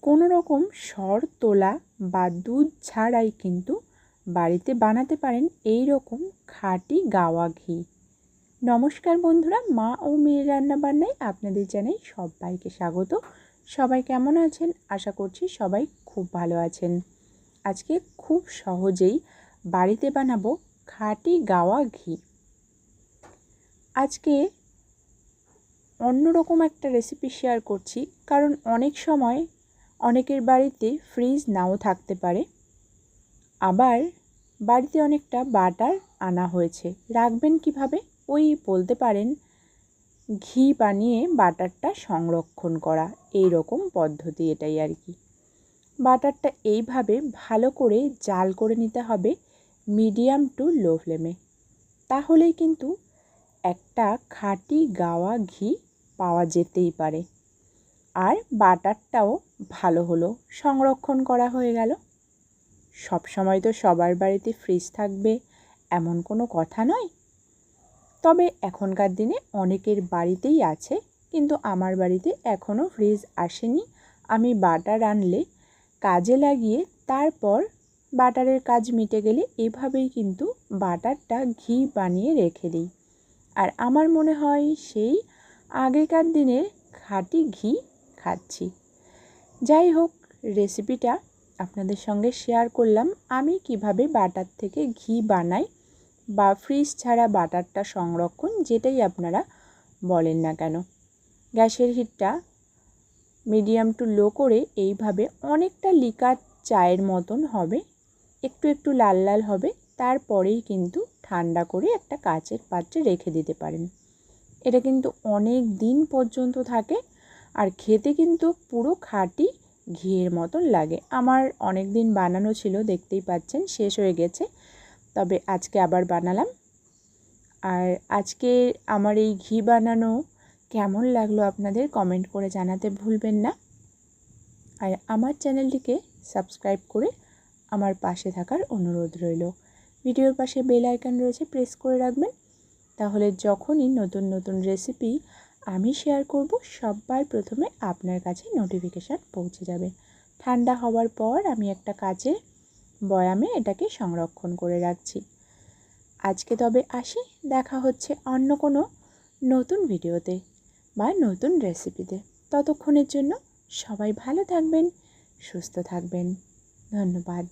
কোনো রকম সর তোলা বা দুধ ছাড়াই কিন্তু বাড়িতে বানাতে পারেন এই রকম খাঁটি গাওয়া ঘি। নমস্কার বন্ধুরা, মা ও মেয়ের রান্নাবান্নায় আপনাদের জানাই সবাইকে স্বাগত। সবাই কেমন আছেন? আশা করছি সবাই খুব ভালো আছেন। আজকে খুব সহজেই বাড়িতে বানাবো খাঁটি গাওয়া ঘি। আজকে অন্যরকম একটা রেসিপি শেয়ার করছি, কারণ অনেক সময় অনেকের বাড়িতে ফ্রিজ নাও থাকতে পারে, আবার বাড়িতে অনেকটা বাটার আনা হয়েছে, রাখবেন কিভাবে? ওই বলতে পারেন ঘি বানিয়ে বাটারটা সংরক্ষণ করা, এই রকম পদ্ধতি এটাই আর কি। বাটারটা এইভাবে ভালো করে জাল করে নিতে হবে মিডিয়াম টু লো ফ্লেমে, তাহলেই কিন্তু একটা খাঁটি গাওয়া ঘি পাওয়া যেতেই পারে। আর বাটারটাও ভালো হলো সংরক্ষণ করা হয়ে গেল। সব সময় তো সবার বাড়িতে ফ্রিজ থাকবে এমন কোনো কথা নয়, তবে এখনকার দিনে অনেকের বাড়িতেই আছে, কিন্তু আমার বাড়িতে এখনও ফ্রিজ আসেনি। আমি বাটার আনলে কাজে লাগিয়ে তারপর বাটারের কাজ মিটে গেলে এভাবেই কিন্তু বাটারটা ঘি বানিয়ে রেখে দিই। আর আমার মনে হয় সেই আগেকার দিনের খাঁটি ঘি খাচ্ছি। যাই হোক, রেসিপিটা আপনাদের সঙ্গে শেয়ার করলাম আমি কিভাবে বাটার থেকে ঘি বানাই, বা ফ্রিজ ছাড়া বাটারটা সংরক্ষণ, যেটাই আপনারা বলেন না কেন। গ্যাসের হিটটা মিডিয়াম টু লো করে এইভাবে অনেকটা লিকার চায়ের মতন হবে, একটু একটু লাল লাল হবে, তারপরেই কিন্তু ঠান্ডা করে একটা কাচের পাত্রে রেখে দিতে পারেন। এটা কিন্তু অনেক দিন পর্যন্ত থাকে আর খেতে কিন্তু পুরো খাঁটি ঘিয়ের মতন লাগে। আমার অনেক দিন বানানো ছিল, দেখতেই পাচ্ছেন শেষ হয়ে গেছে, তবে আজকে আবার বানালাম। আর আজকে আমার এই ঘি বানানো কেমন লাগলো আপনাদের কমেন্ট করে জানাতে ভুলবেন না। আর আমার চ্যানেলটিকে সাবস্ক্রাইব করে আমার পাশে থাকার অনুরোধ রইল। ভিডিওর পাশে বেল আইকন রয়েছে, প্রেস করে রাখবেন, তাহলে যখনই নতুন নতুন রেসিপি আমি শেয়ার করব সবার প্রথমে আপনার কাছে নোটিফিকেশান পৌঁছে যাবে। ঠান্ডা হওয়ার পর আমি একটা কাচের বয়ামে এটাকে সংরক্ষণ করে রাখছি। আজকে তবে আসি, দেখা হচ্ছে অন্য কোনো নতুন ভিডিওতে বা নতুন রেসিপিতে। ততক্ষণের জন্য সবাই ভালো থাকবেন, সুস্থ থাকবেন। ধন্যবাদ।